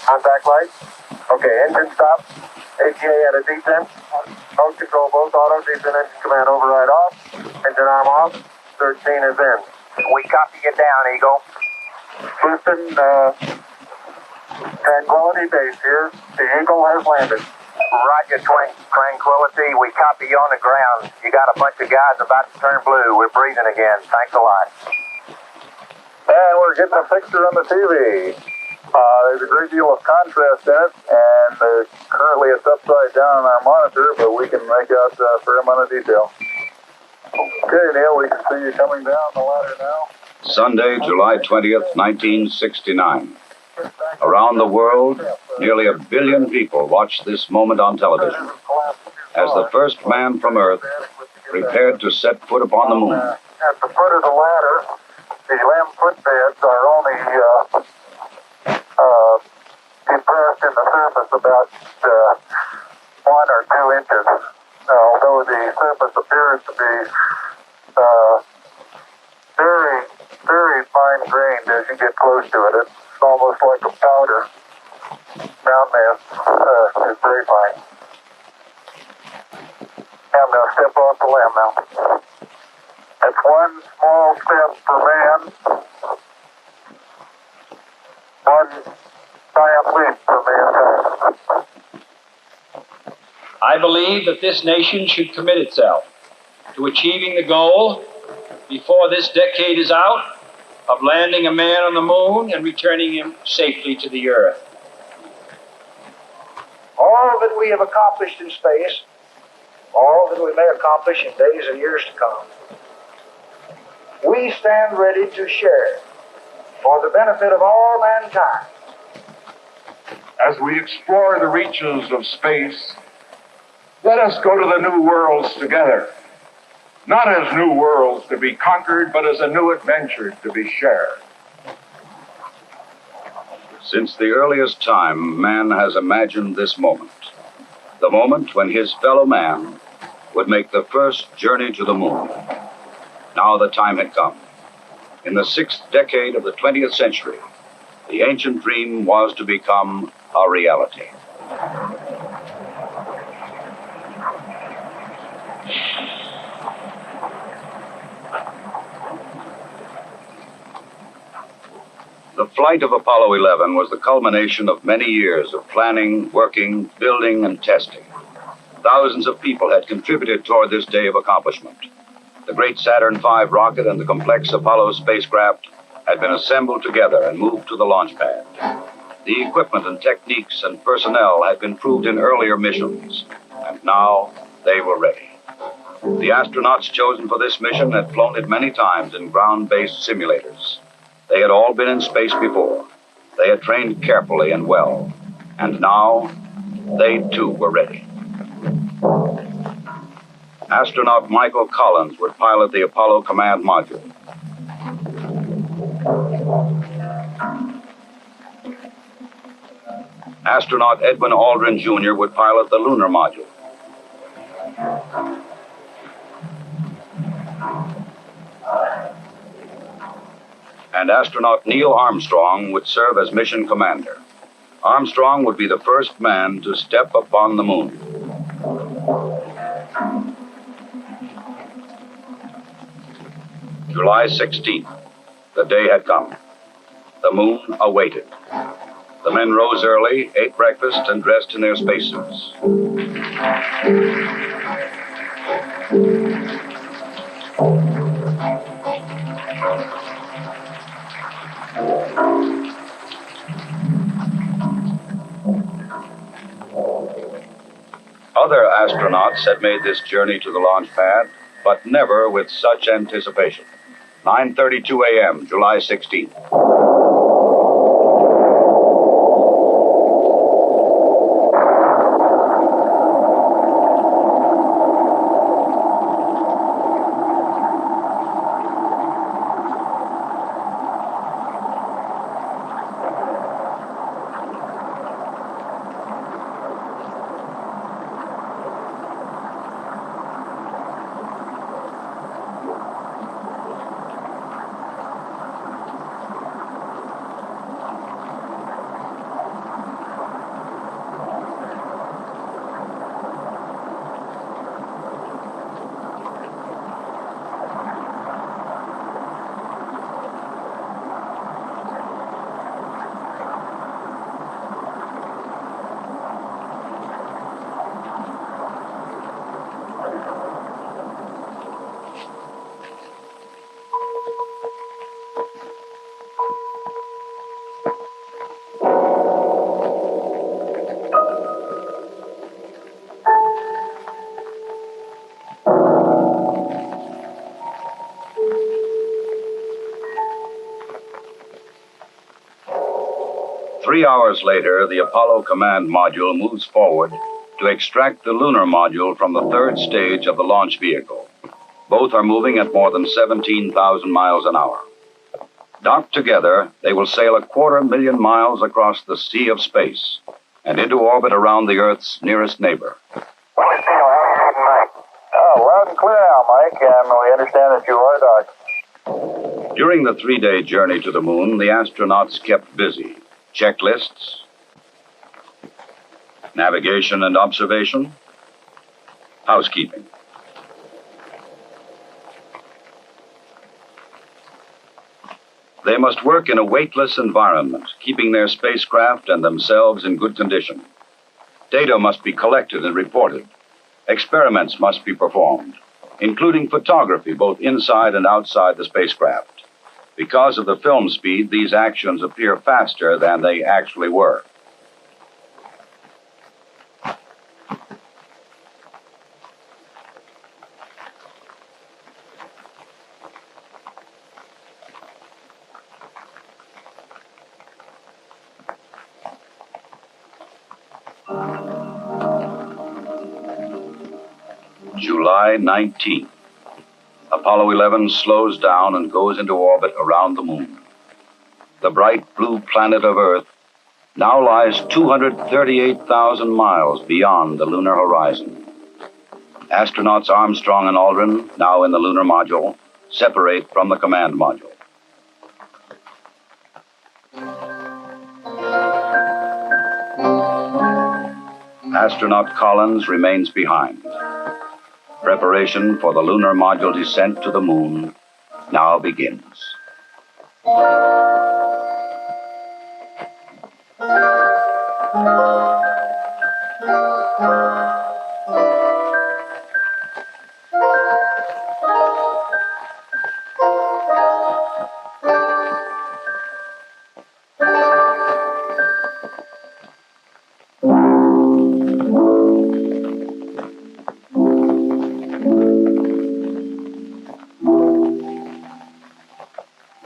Contact lights. Okay, engine stop. ATA at a descent. Mode control both auto, descent engine command override off. Engine arm off. 13 is in. We copy you down, Eagle. Houston, Tranquility Base here. The Eagle has landed. Roger, Tranquility. We copy you on the ground. You got a bunch of guys about to turn blue. We're breathing again. Thanks a lot. And we're getting a picture on the TV. There's a great deal of contrast in it, and currently it's upside down on our monitor, but we can make out a fair amount of detail. Okay, Neil, we can see you coming down the ladder now. Sunday, July 20th, 1969. Around the world, nearly 1 billion people watched this moment on television as the first man from Earth prepared to set foot upon the moon. At the foot of the ladder, the LEM footbeds are only depressed in the surface about 1 or 2 inches, although the surface appears to be very, very fine-grained as you get close to it. It's almost like a powder. Mountain is very fine. I'm going to step off the LEM now. That's one small step for man, one giant leap for mankind. I believe that this nation should commit itself to achieving the goal before this decade is out of landing a man on the moon and returning him safely to the Earth. All that we have accomplished in space, all that we may accomplish in days and years to come, we stand ready to share for the benefit of all mankind. As we explore the reaches of space, let us go to the new worlds together. Not as new worlds to be conquered, but as a new adventure to be shared. Since the earliest time, man has imagined this moment. The moment when his fellow man would make the first journey to the moon. Now the time had come. In the 6th decade of the 20th century, the ancient dream was to become a reality. The flight of Apollo 11 was the culmination of many years of planning, working, building, and testing. Thousands of people had contributed toward this day of accomplishment. The great Saturn V rocket and the complex Apollo spacecraft had been assembled together and moved to the launch pad. The equipment and techniques and personnel had been proved in earlier missions, and now they were ready. The astronauts chosen for this mission had flown it many times in ground-based simulators. They had all been in space before. They had trained carefully and well, and now they too were ready. Astronaut Michael Collins would pilot the Apollo command module. Astronaut Edwin Aldrin Jr. would pilot the lunar module. And astronaut Neil Armstrong would serve as mission commander. Armstrong would be the first man to step upon the moon. July 16th. The day had come. The moon awaited. The men rose early, ate breakfast, and dressed in their spacesuits. Other astronauts had made this journey to the launch pad, but never with such anticipation. 9:32 a.m., July 16th. 3 hours later, the Apollo command module moves forward to extract the lunar module from the third stage of the launch vehicle. Both are moving at more than 17,000 miles an hour. Docked together, they will sail 250,000 miles across the sea of space and into orbit around the Earth's nearest neighbor. Oh, loud and clear now, Mike, and we understand that you are docked. During the 3-day journey to the moon, the astronauts kept busy. Checklists, navigation and observation, housekeeping. They must work in a weightless environment, keeping their spacecraft and themselves in good condition. Data must be collected and reported. Experiments must be performed, including photography both inside and outside the spacecraft. Because of the film speed, these actions appear faster than they actually were. July 19th. Apollo 11 slows down and goes into orbit around the moon. The bright blue planet of Earth now lies 238,000 miles beyond the lunar horizon. Astronauts Armstrong and Aldrin, now in the lunar module, separate from the command module. Astronaut Collins remains behind. Preparation for the lunar module descent to the moon now begins.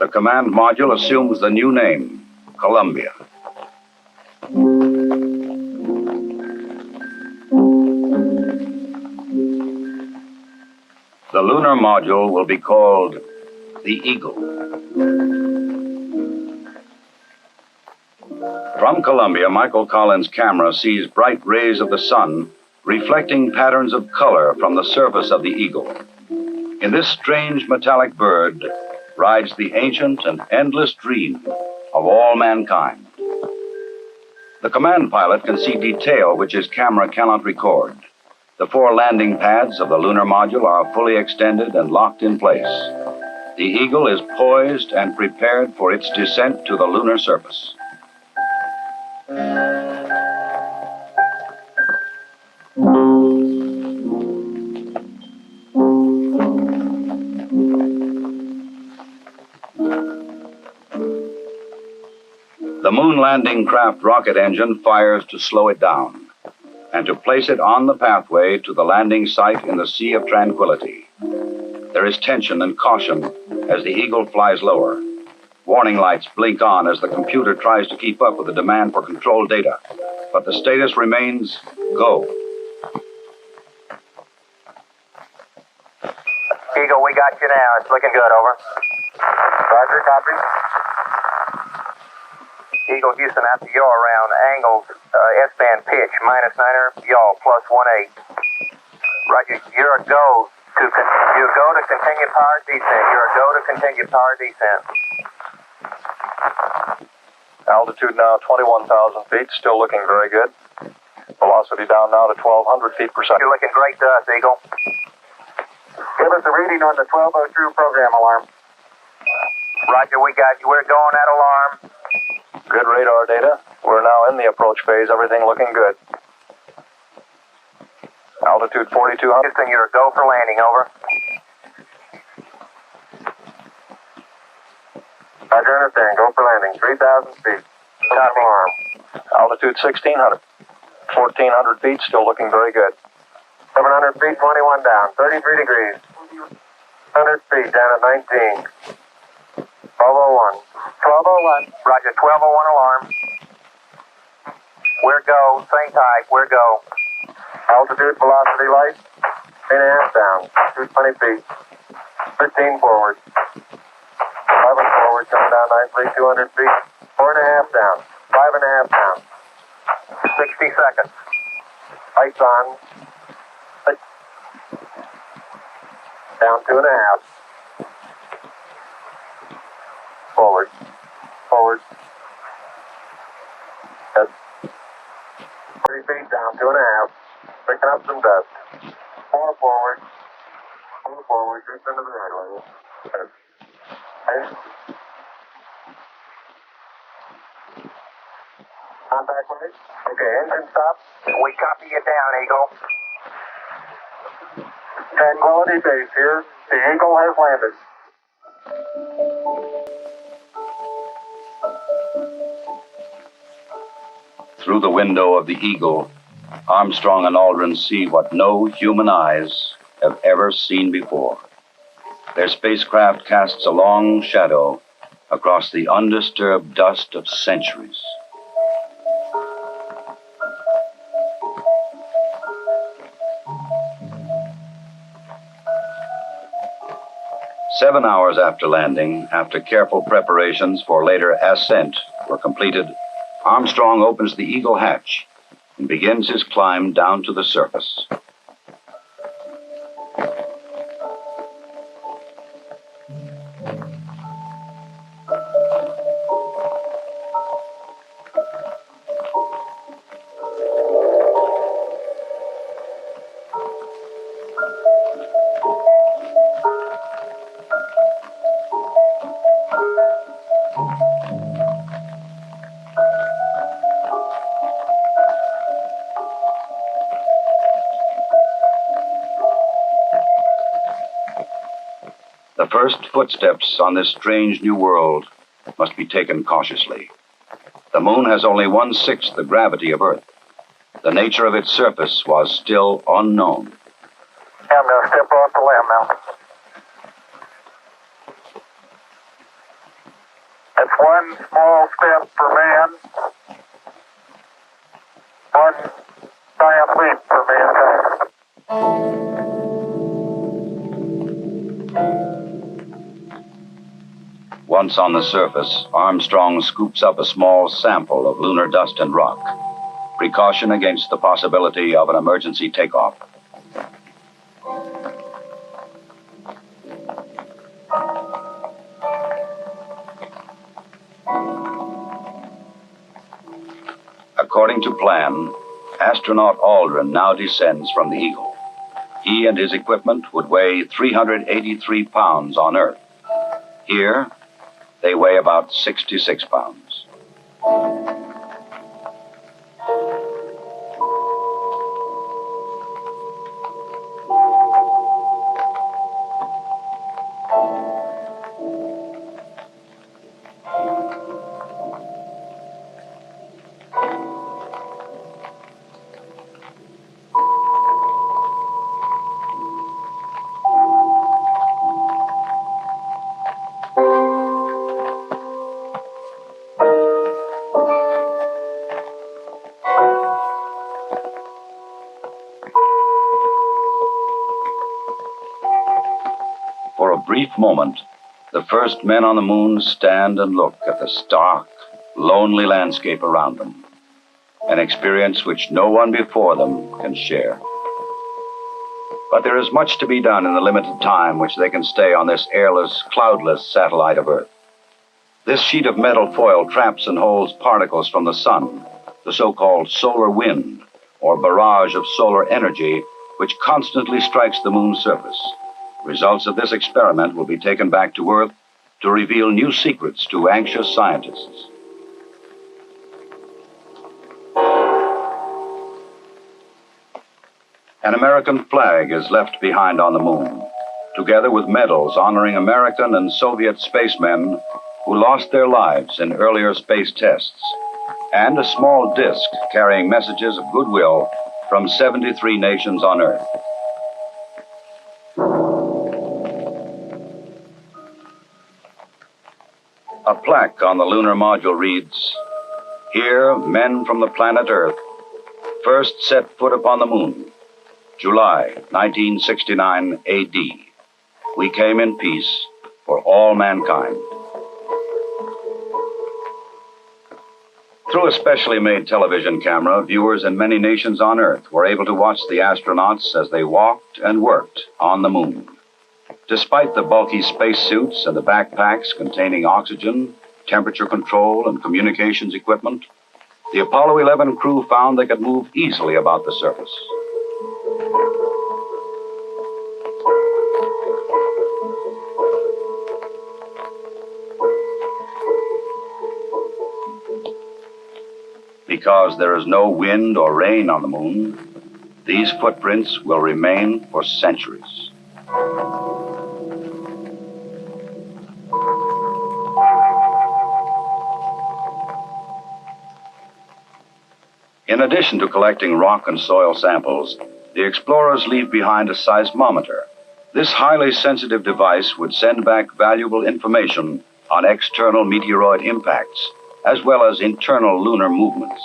The command module assumes the new name, Columbia. The lunar module will be called the Eagle. From Columbia, Michael Collins' camera sees bright rays of the sun reflecting patterns of color from the surface of the Eagle. In this strange metallic bird rides the ancient and endless dream of all mankind. The command pilot can see detail which his camera cannot record. The 4 landing pads of the lunar module are fully extended and locked in place. The Eagle is poised and prepared for its descent to the lunar surface. The moon landing craft rocket engine fires to slow it down and to place it on the pathway to the landing site in the Sea of Tranquility. There is tension and caution as the Eagle flies lower. Warning lights blink on as the computer tries to keep up with the demand for control data, but the status remains go. Eagle, we got you now. It's looking good, over. Roger, copy. Eagle Houston, after yaw around angles, S-band pitch, -9er, yaw, +18. Roger, you're a go to continue power descent. You're a go to continue power descent. Altitude now 21,000 feet, still looking very good. Velocity down now to 1,200 feet per second. You're looking great to us, Eagle. Give us a reading on the 1202 program alarm. Roger, we got you. We're going at alarm. Good radar data. We're now in the approach phase. Everything looking good. Altitude 4,200. Houston, you're a go for landing, over. Roger, understand. Go for landing. 3,000 feet. Top alarm. Altitude 1,600. 1,400 feet, still looking very good. 700 feet, 21 down. 33 degrees. 100 feet down at 19. 1201. 1201. Roger, 1201 alarm. We're go. Same type. We're go. Altitude, velocity, light. 8.5 down. 220 feet. 15 forward. 11 forward, coming down nicely. 200 feet. 4.5 down. 5.5 down. 60 seconds. Lights on. Down 2.5. Forward. Forward. Yes. 30 feet down, 2.5. Picking up some dust. 4 forward. 4 forward, deep into the runway. Yes. Okay. Contact light. Okay, engine stop. We copy you down, Eagle. Tranquility Base here. The Eagle has landed. Through the window of the Eagle, Armstrong and Aldrin see what no human eyes have ever seen before. Their spacecraft casts a long shadow across the undisturbed dust of centuries. Seven hours after landing, after careful preparations for later ascent were completed, Armstrong opens the Eagle hatch and begins his climb down to the surface. The first footsteps on this strange new world must be taken cautiously. The moon has only 1/6 the gravity of Earth. The nature of its surface was still unknown. I'm going to step off the limb now. That's one small step for man, one giant leap for mankind. Once on the surface, Armstrong scoops up a small sample of lunar dust and rock, precaution against the possibility of an emergency takeoff. According to plan, astronaut Aldrin now descends from the Eagle. He and his equipment would weigh 383 pounds on Earth. Here, they weigh about 66 pounds. For a brief moment, the first men on the moon stand and look at the stark, lonely landscape around them, an experience which no one before them can share. But there is much to be done in the limited time which they can stay on this airless, cloudless satellite of Earth. This sheet of metal foil traps and holds particles from the sun, the so-called solar wind, or barrage of solar energy, which constantly strikes the moon's surface. Results of this experiment will be taken back to Earth to reveal new secrets to anxious scientists. An American flag is left behind on the moon, together with medals honoring American and Soviet spacemen who lost their lives in earlier space tests, and a small disc carrying messages of goodwill from 73 nations on Earth. A plaque on the lunar module reads, Here, men from the planet Earth first set foot upon the moon, July 1969 AD. We came in peace for all mankind. Through a specially made television camera, viewers in many nations on Earth were able to watch the astronauts as they walked and worked on the moon. Despite the bulky spacesuits and the backpacks containing oxygen, temperature control, and communications equipment, the Apollo 11 crew found they could move easily about the surface. Because there is no wind or rain on the moon, these footprints will remain for centuries. In addition to collecting rock and soil samples, the explorers leave behind a seismometer. This highly sensitive device would send back valuable information on external meteoroid impacts, as well as internal lunar movements.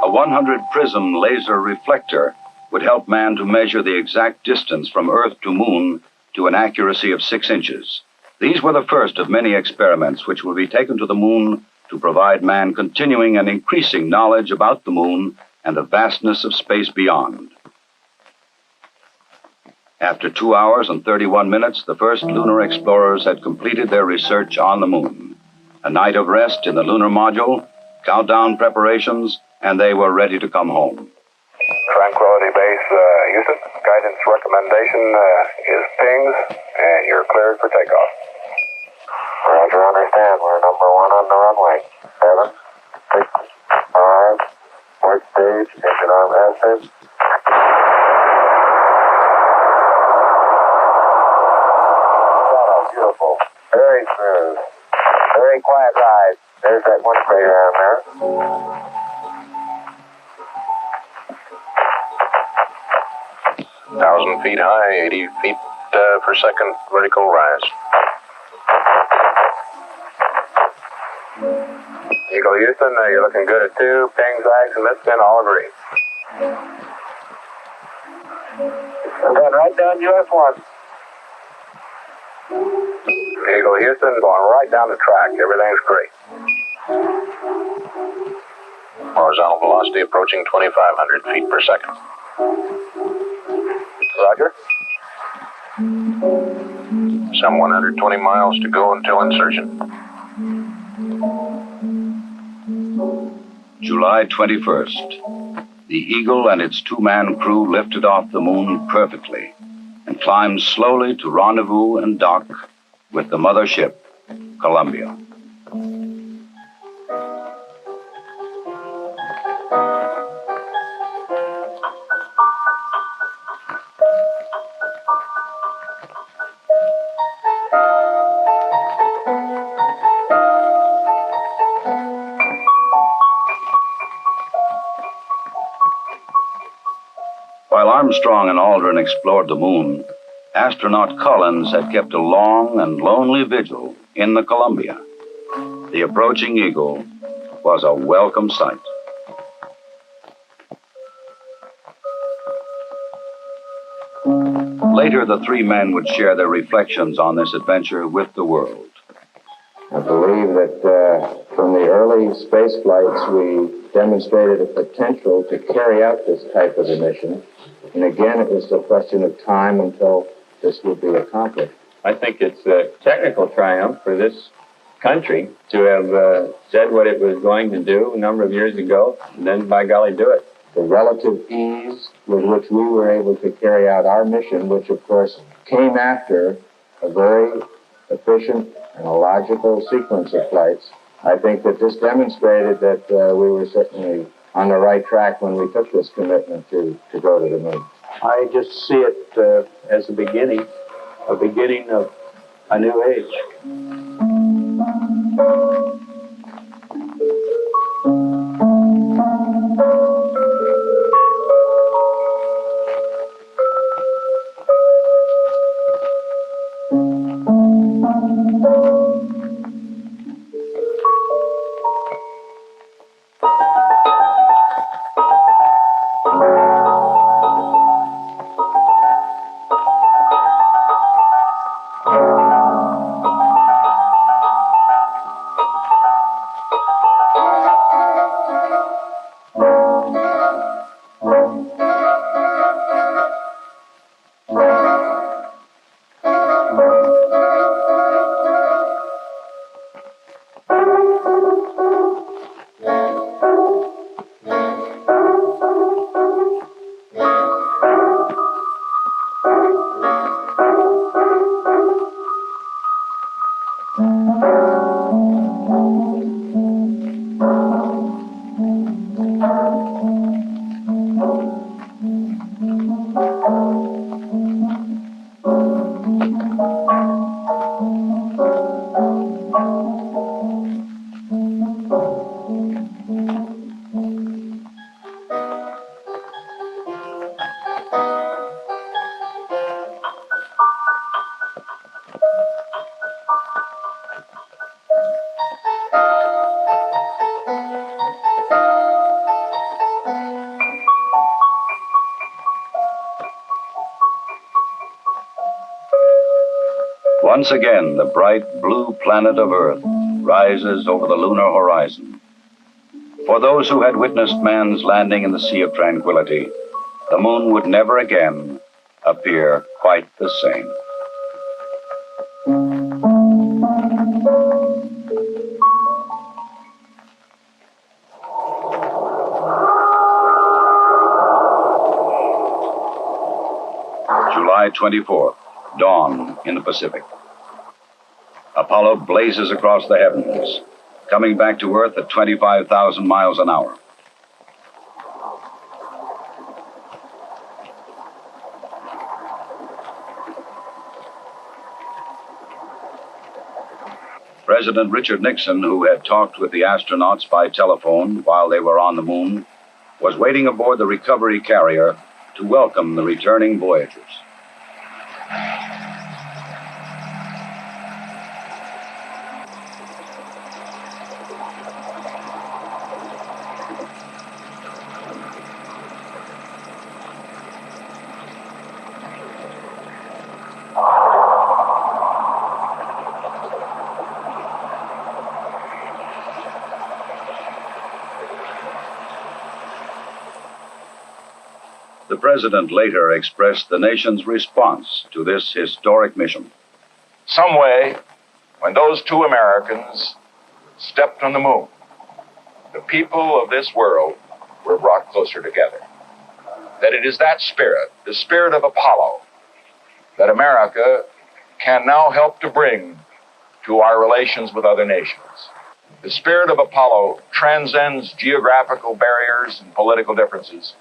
A 100-prism laser reflector would help man to measure the exact distance from Earth to Moon to an accuracy of 6 inches. These were the first of many experiments which will be taken to the Moon to provide man continuing and increasing knowledge about the Moon and the vastness of space beyond. After 2 hours and 31 minutes, the first lunar explorers had completed their research on the Moon. A night of rest in the lunar module, countdown preparations, and they were ready to come home. Tranquility Base, Houston. Guidance recommendation is pings, and you're cleared for takeoff. Roger, understand. We're number 1 on the runway. 7, 6, 5, work stage, engine arm active. Oh, beautiful. Very smooth. Very quiet ride. There's that one crater down there. 1,000 feet high, 80 feet per second vertical rise. Eagle Houston, you're looking good at 2. Ping, zags, and midspin all agree. And then right down US1. Eagle Houston, going right down the track. Everything's great. Horizontal velocity approaching 2,500 feet per second. Roger. Some 120 miles to go until insertion. July 21st. The Eagle and its 2-man crew lifted off the Moon perfectly and climbed slowly to rendezvous and dock with the mothership, Columbia. While Armstrong and Aldrin explored the Moon, astronaut Collins had kept a long and lonely vigil in the Columbia. The approaching Eagle was a welcome sight. Later, the 3 men would share their reflections on this adventure with the world. I believe that from the early space flights, we demonstrated a potential to carry out this type of a mission. And again, it was a question of time until this would be accomplished. I think it's a technical triumph for this country to have said what it was going to do a number of years ago, and then, by golly, do it. The relative ease with which we were able to carry out our mission, which, of course, came after a very efficient and a logical sequence of flights, I think that this demonstrated that we were certainly on the right track when we took this commitment to go to the moon. I just see it as a beginning of a new age. Once again, the bright blue planet of Earth rises over the lunar horizon. For those who had witnessed man's landing in the Sea of Tranquility, the moon would never again appear quite the same. July 24th, dawn in the Pacific. Apollo blazes across the heavens, coming back to Earth at 25,000 miles an hour. President Richard Nixon, who had talked with the astronauts by telephone while they were on the moon, was waiting aboard the recovery carrier to welcome the returning voyagers. The president later expressed the nation's response to this historic mission. Some way, when those two Americans stepped on the moon, the people of this world were brought closer together. That it is that spirit, the spirit of Apollo, that America can now help to bring to our relations with other nations. The spirit of Apollo transcends geographical barriers and political differences.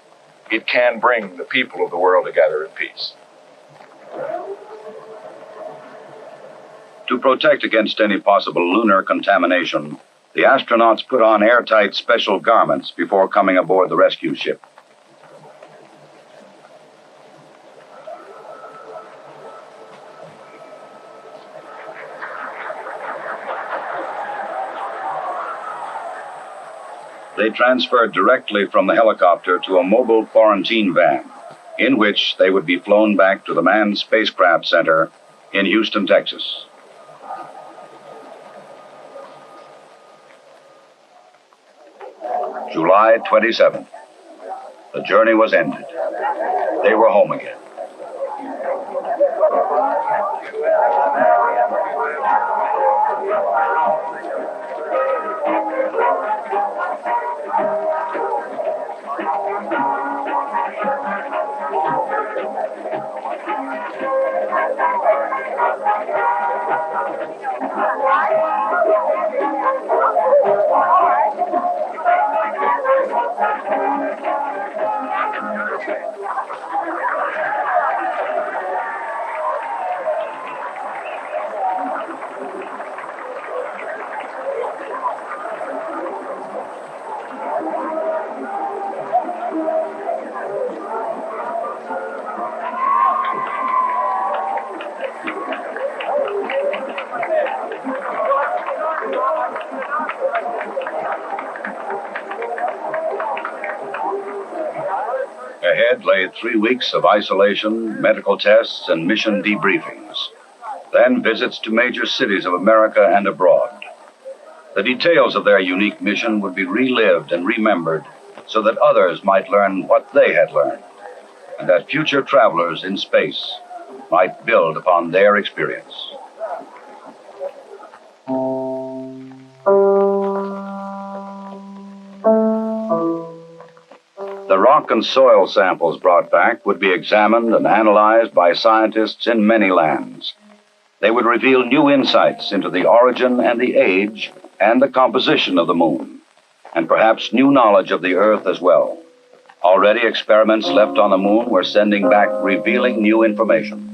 It can bring the people of the world together in peace. To protect against any possible lunar contamination, the astronauts put on airtight special garments before coming aboard the rescue ship. They transferred directly from the helicopter to a mobile quarantine van, in which they would be flown back to the Manned Spacecraft Center in Houston, Texas. July 27th. The journey was ended. They were home again. Ahead lay 3 weeks of isolation, medical tests, and mission debriefings. Then visits to major cities of America and abroad. The details of their unique mission would be relived and remembered so that others might learn what they had learned, and that future travelers in space might build upon their experience. The rock and soil samples brought back would be examined and analyzed by scientists in many lands. They would reveal new insights into the origin and the age and the composition of the moon, and perhaps new knowledge of the Earth as well. Already experiments left on the moon were sending back revealing new information.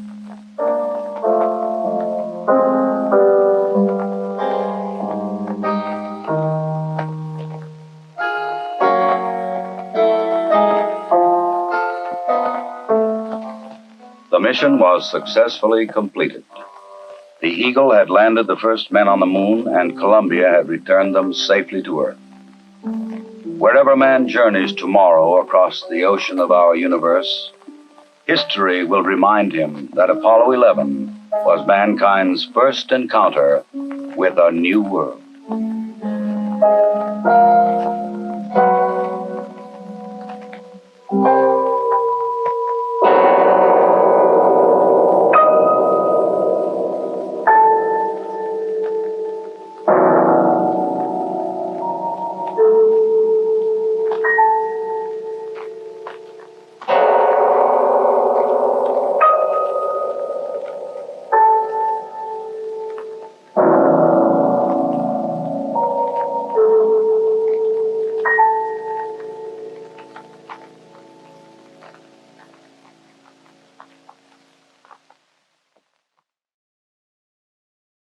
The mission was successfully completed. The Eagle had landed the first men on the moon, and Columbia had returned them safely to Earth. Wherever man journeys tomorrow across the ocean of our universe, history will remind him that Apollo 11 was mankind's first encounter with a new world.